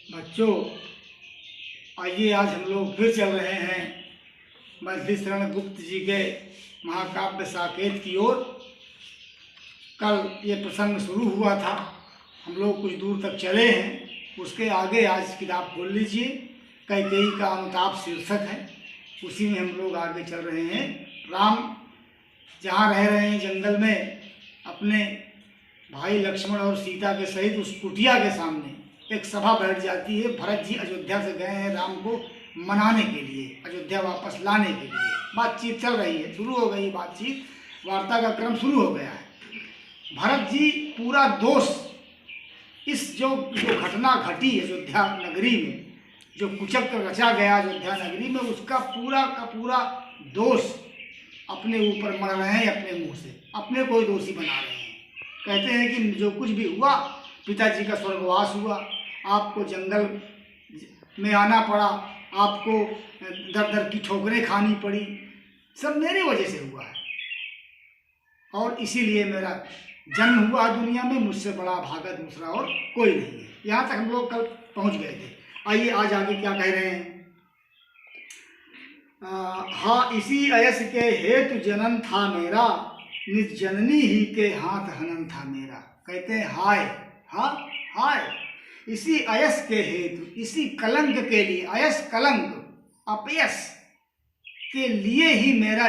बच्चों, आइए आज हम लोग फिर चल रहे हैं मछली शरण गुप्त जी के महाकाव्य साकेत की ओर। कल ये प्रसंग शुरू हुआ था, हम लोग कुछ दूर तक चले हैं, उसके आगे आज किताब खोल लीजिए। कैकेयी का अनुताप शीर्षक है, उसी में हम लोग आगे चल रहे हैं। राम जहाँ रह रहे हैं जंगल में, अपने भाई लक्ष्मण और सीता के सहित उस कुटिया के सामने एक सभा बैठ जाती है। भरत जी अयोध्या से गए हैं राम को मनाने के लिए, अयोध्या वापस लाने के लिए। बातचीत चल रही है, शुरू हो गई बातचीत, वार्ता का क्रम शुरू हो गया है। भरत जी पूरा दोष, इस जो घटना घटी अयोध्या नगरी में, जो कुचक्र रचा गया अयोध्या नगरी में, उसका पूरा का पूरा दोष अपने ऊपर मढ़ रहे हैं, अपने मुंह से अपने को ही दोषी बना रहे हैं। कहते हैं कि जो कुछ भी हुआ, पिताजी का स्वर्गवास हुआ, आपको जंगल में आना पड़ा, आपको दर दर की ठोकरें खानी पड़ी, सब मेरी वजह से हुआ है और इसीलिए मेरा जन्म हुआ दुनिया में, मुझसे बड़ा भागा दूसरा और कोई नहीं है। यहाँ तक हम लोग कल पहुँच गए थे। आइए आज आगे क्या कह रहे हैं। हाँ, इसी अयस के हेतु जनन था मेरा, निज जननी ही के हाथ हनन था मेरा। कहते हैं हाय, हाँ हाय, इसी अयस के हेतु, इसी कलंक के लिए, अयस कलंक, अपयस के लिए ही मेरा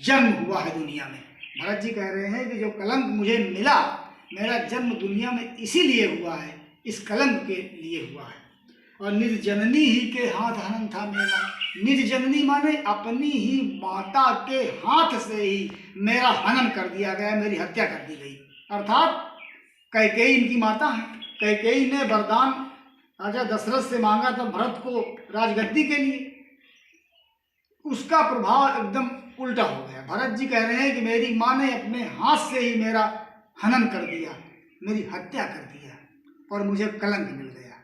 जन्म हुआ है दुनिया में। भरत जी कह रहे हैं कि जो कलंक मुझे मिला, मेरा जन्म दुनिया में इसीलिए हुआ है, इस कलंक के लिए हुआ है। और निज जननी ही के हाथ हनन था मेरा। निज जननी माने अपनी ही माता के हाथ से ही मेरा हनन कर दिया गया, मेरी हत्या कर दी गई। अर्थात कैकेयी इनकी माता है। कैकेयी ने वरदान राजा दशरथ से मांगा था भरत को राजगद्दी के लिए, उसका प्रभाव एकदम उल्टा हो गया। भरत जी कह रहे हैं कि मेरी माँ ने अपने हाथ से ही मेरा हनन कर दिया, मेरी हत्या कर दिया और मुझे कलंक मिल गया।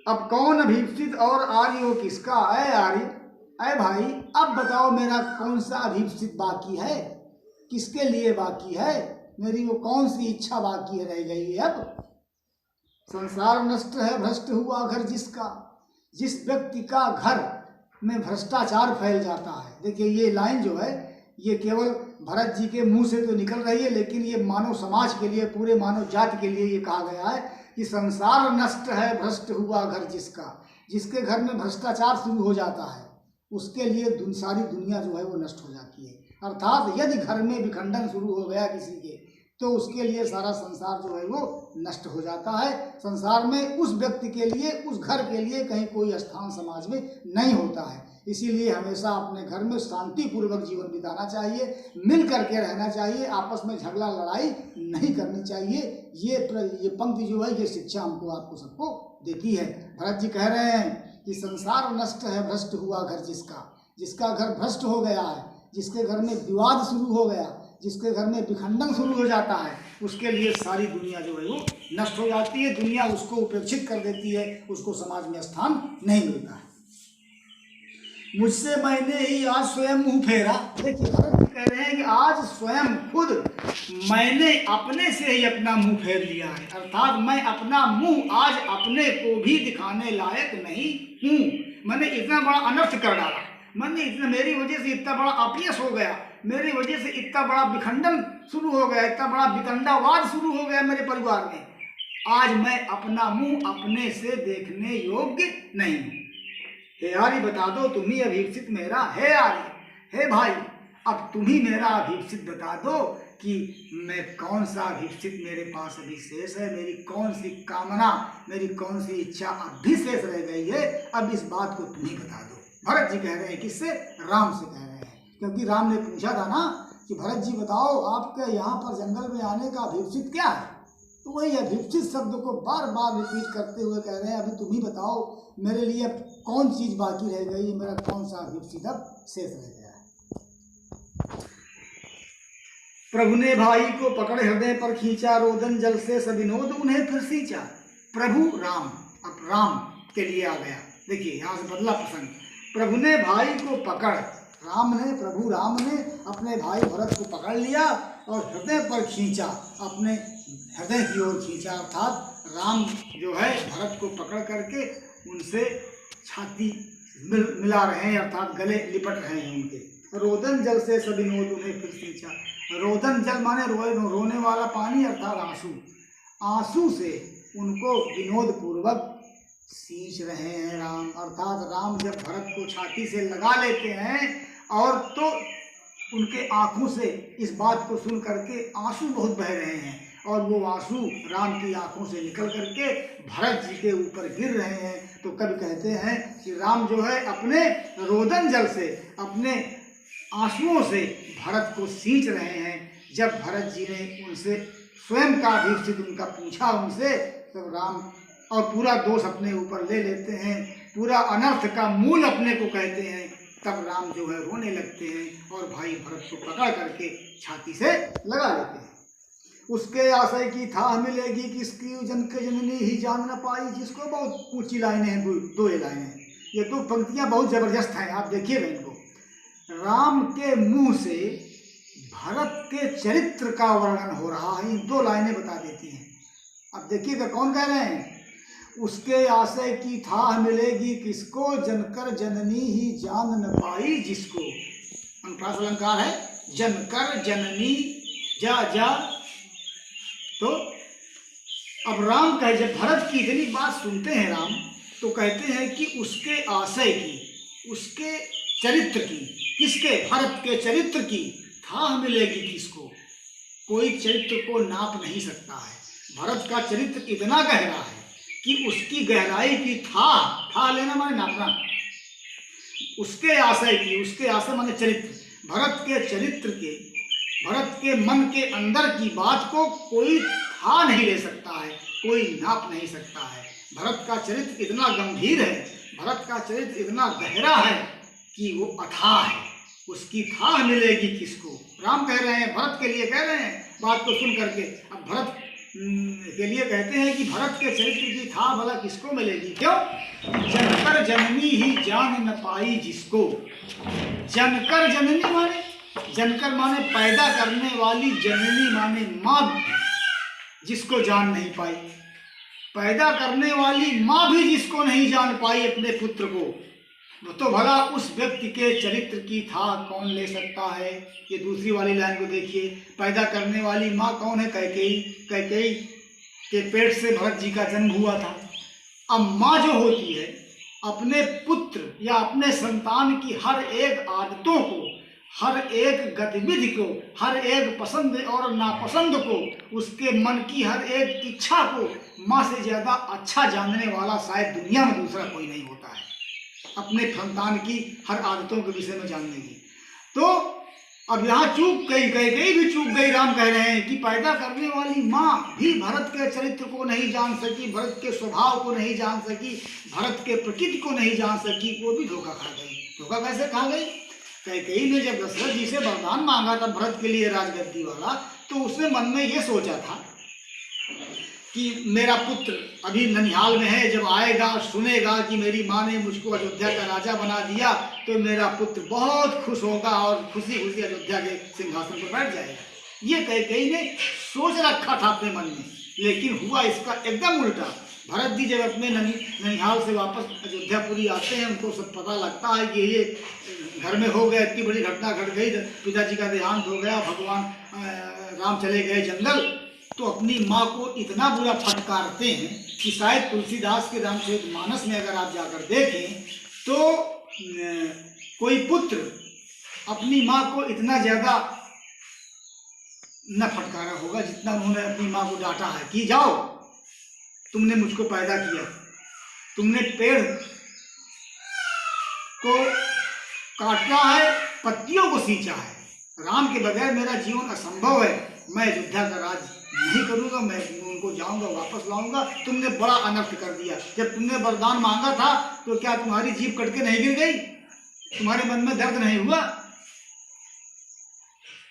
अब कौन अभीप्सित और आर्य वो किसका? अय आर्य, अय भाई, अब बताओ मेरा कौन सा अभीप्सित बाकी है, किसके लिए बाकी है, मेरी वो कौन सी इच्छा बाकी है, रह गई है। अब संसार नष्ट है, भ्रष्ट हुआ घर जिसका, जिस व्यक्ति का घर में भ्रष्टाचार फैल जाता है। देखिए ये लाइन जो है, ये केवल भरत जी के मुंह से तो निकल रही है, लेकिन ये मानव समाज के लिए, पूरे मानव जाति के लिए ये कहा गया है कि संसार नष्ट है, भ्रष्ट हुआ घर जिसका, जिसके घर में भ्रष्टाचार शुरू हो जाता है, उसके लिए सारी दुनिया जो है वो नष्ट हो जाती है। अर्थात यदि घर में विखंडन शुरू हो गया किसी के, तो उसके लिए सारा संसार जो है वो नष्ट हो जाता है। संसार में उस व्यक्ति के लिए, उस घर के लिए कहीं कोई स्थान समाज में नहीं होता है। इसीलिए हमेशा अपने घर में शांतिपूर्वक जीवन बिताना चाहिए, मिल करके रहना चाहिए, आपस में झगड़ा लड़ाई नहीं करनी चाहिए। ये पंक्ति जो है ये शिक्षा हमको आपको सबको देती है। भरत जी कह रहे हैं कि संसार नष्ट है, भ्रष्ट हुआ घर जिसका, जिसका घर भ्रष्ट हो गया है, जिसके घर में विवाद शुरू हो गया, जिसके घर में विखंडन शुरू हो जाता है, उसके लिए सारी दुनिया जो है वो नष्ट हो जाती है। दुनिया उसको उपेक्षित कर देती है, उसको समाज में स्थान नहीं मिलता है। मुझसे मैंने ही आज स्वयं मुंह फेरा। देखिए भरत जी कह रहे हैं कि आज स्वयं खुद मैंने अपने से ही अपना मुंह फेर लिया है। अर्थात मैं अपना मुंह आज अपने को भी दिखाने लायक नहीं हूँ। मैंने इतना बड़ा अनर्थ कर डाला, मैंने इतना, मेरी वजह से इतना बड़ा अपयश हो गया, मेरी वजह से इतना बड़ा विखंडन शुरू हो गया, इतना बड़ा वितंडावाद शुरू हो गया मेरे परिवार में। आज मैं अपना मुंह अपने से देखने योग्य नहीं हूँ। हे आर्य बता दो तुम ही अभीप्सित मेरा। हे आर्य, हे भाई, अब तुम ही मेरा अभीप्सित बता दो कि मैं कौन सा अभीप्सित मेरे पास अभी शेष है, मेरी कौन सी कामना, मेरी कौन सी इच्छा अभी शेष रह गई है। अब इस बात को तुम ही बता दो। भरत जी कह रहे हैं, किससे? राम से कह रहे हैं, क्योंकि राम ने पूछा था ना कि भरत जी बताओ आपके यहाँ पर जंगल में आने का अभीप्सित क्या है, तो वही अभीप्सित शब्द को बार बार रिपीट करते हुए कह रहे हैं, अभी तुम ही बताओ मेरे लिए कौन चीज बाकी रह गई, मेरा कौन सा अभीप्सित अब शेष रह गया है। प्रभु ने भाई को पकड़ हृदय पर खींचा, रोदन जल से सविनोद उन्हें फिर सींचा। प्रभु राम, अब राम के लिए आ गया। देखिए यहाँ से बदला प्रसंग। प्रभु ने भाई को पकड़, प्रभु राम ने अपने भाई भरत को पकड़ लिया और हृदय पर खींचा, अपने हृदय की ओर खींचा। अर्थात राम जो है भरत को पकड़ करके उनसे छाती मिला रहे हैं, अर्थात गले लिपट रहे हैं उनके। रोदन जल से सब विनोद उन्हें फिर सींचा। रोदन जल माने रोने वाला पानी, अर्थात आंसू। आंसू से उनको विनोद पूर्वक सींच रहे हैं राम। अर्थात राम जब भरत को छाती से लगा लेते हैं और तो उनके आंखों से इस बात को सुन करके आंसू बहुत बह रहे हैं, और वो आंसू राम की आंखों से निकल करके भरत जी के ऊपर गिर रहे हैं। तो कवि कहते हैं कि राम जो है अपने रोदन जल से, अपने आंसुओं से भरत को सींच रहे हैं। जब भरत जी ने उनसे स्वयं का अभीष्ट उनका पूछा उनसे, तब राम और पूरा दोष अपने ऊपर ले लेते हैं, पूरा अनर्थ का मूल अपने को कहते हैं। तब राम जो है रोने लगते हैं और भाई भरत को पकड़ करके छाती से लगा लेते हैं। उसके आशय की था मिलेगी किसकी, जनक जननी ही जान न पाई जिसको। बहुत ऊंची लाइनें हैं, दो ये लाइनें, ये तो पंक्तियां बहुत जबरदस्त हैं, आप देखिएगा इनको। राम के मुंह से भरत के चरित्र का वर्णन हो रहा है, इन दो लाइनें बता देती हैं। अब देखिएगा कौन कह रहे हैं, उसके आशय की था मिलेगी किसको, जनकर जननी ही जान न पाई जिसको। अनुप्रास अलंकार है, जनकर जननी जा जा। तो अब राम कहे, जब भरत की इतनी बात सुनते हैं राम, तो कहते हैं कि उसके आशय की, उसके चरित्र की, किसके, भरत के चरित्र की था मिलेगी किसको। कोई चरित्र को नाप नहीं सकता है। भरत का चरित्र इतना गहरा है कि उसकी गहराई की था लेना माने नापना, उसके आशय की, उसके आशय माने चरित्र, भरत के चरित्र के, भरत के मन के अंदर की बात को कोई था नहीं ले सकता है, कोई नाप नहीं सकता है। भरत का चरित्र इतना गंभीर है, भरत का चरित्र इतना गहरा है कि वो अथाह है। उसकी था मिलेगी किसको, राम कह रहे हैं, भरत के लिए कह रहे हैं बात को सुन करके। अब भरत के लिए कहते हैं कि भरत के चरित्र की था भला किसको मिलेगी, क्यों, जनकर जननी ही जान न पाई जिसको। जनकर जननी माने, जनकर माने पैदा करने वाली, जननी माने माँ, जिसको जान नहीं पाई। पैदा करने वाली माँ भी जिसको नहीं जान पाई अपने पुत्र को, तो भला उस व्यक्ति के चरित्र की था कौन ले सकता है। ये दूसरी वाली लाइन को देखिए, पैदा करने वाली माँ कौन है, कैकेयी। कैकेयी के पेट से भरत जी का जन्म हुआ था। अब माँ जो होती है, अपने पुत्र या अपने संतान की हर एक आदतों को, हर एक गतिविधि को, हर एक पसंद और नापसंद को, उसके मन की हर एक इच्छा को माँ से ज़्यादा अच्छा जानने वाला शायद दुनिया में दूसरा कोई नहीं होता है, अपने संतान की हर आदतों के विषय में जानने की। तो अब यहाँ चूक गई भी चूक गई। राम कह रहे हैं कि पैदा करने वाली माँ भी भरत के चरित्र को नहीं जान सकी, भरत के स्वभाव को नहीं जान सकी, भरत के प्रकृति को नहीं जान सकी, वो भी धोखा खा गई। धोखा कैसे खा गई, कैकेयी ने जब दशरथ जी से वरदान मांगा था भरत के लिए राजगद्दी वाला, तो उसने मन में ये सोचा था कि मेरा पुत्र अभी ननिहाल में है, जब आएगा सुनेगा कि मेरी माँ ने मुझको अयोध्या का राजा बना दिया, तो मेरा पुत्र बहुत खुश होगा और खुशी खुशी अयोध्या के सिंहासन पर बैठ जाएगा। ये कैकेयी ने सोच रखा था अपने मन में, लेकिन हुआ इसका एकदम उल्टा। भरत जी जब अपने ननिहाल से वापस अयोध्यापुरी आते हैं, उनको सब पता लगता है कि ये घर में हो गया, इतनी बड़ी घटना घट गई, पिताजी का देहांत हो गया, भगवान राम चले गए जंगल। तो अपनी माँ को इतना बुरा फटकारते हैं कि शायद तुलसीदास के रामचरितमानस में अगर आप जाकर देखें तो कोई पुत्र अपनी माँ को इतना ज़्यादा न फटकारा होगा जितना उन्होंने अपनी माँ को डांटा है कि जाओ, तुमने मुझको पैदा किया, तुमने पेड़ को काटा है, पत्तियों को सींचा है, राम के बगैर मेरा जीवन असंभव है, मैं अयोध्या का राज नहीं करूँगा, मैं उनको जाऊँगा वापस लाऊंगा। तुमने बड़ा अनर्थ कर दिया। जब तुमने वरदान मांगा था तो क्या तुम्हारी जीभ कट के नहीं गिर गई, तुम्हारे मन में दर्द नहीं हुआ,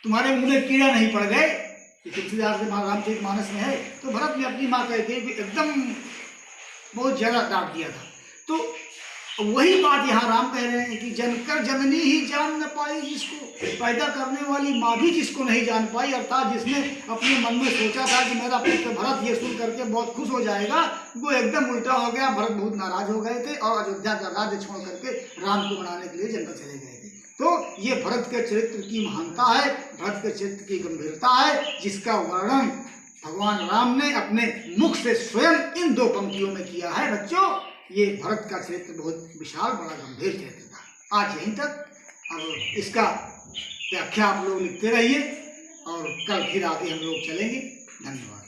तुम्हारे मुंह में कीड़ा नहीं पड़ गए। तुलसीदास के रामचरितमानस में है। तो भरत ने अपनी माँ कैकेयी को एकदम बहुत ज़्यादा डांट दिया था। तो वही बात यहाँ राम कह रहे हैं कि जनकर जननी ही जान न पाई जिसको, पैदा करने वाली माँ भी जिसको नहीं जान पाई, अर्थात जिसने अपने मन में सोचा था कि मेरा पुत्र भरत ये सुन करके बहुत खुश हो जाएगा, वो एकदम उल्टा हो गया। भरत बहुत नाराज हो गए थे और अयोध्या का राज्य छोड़ करके राम को मनाने के लिए जंगल चले गए थे। तो ये भरत के चरित्र की महानता है, भरत के चरित्र की गंभीरता है, जिसका वर्णन भगवान राम ने अपने मुख से स्वयं इन 2 पंक्तियों में किया है। बच्चों, ये भरत का चरित्र बहुत विशाल, बड़ा गंभीर चरित्र था। आज यहीं तक, अब इसका व्याख्या आप लोग लिखते रहिए और कल फिर आगे हम लोग चलेंगे। धन्यवाद।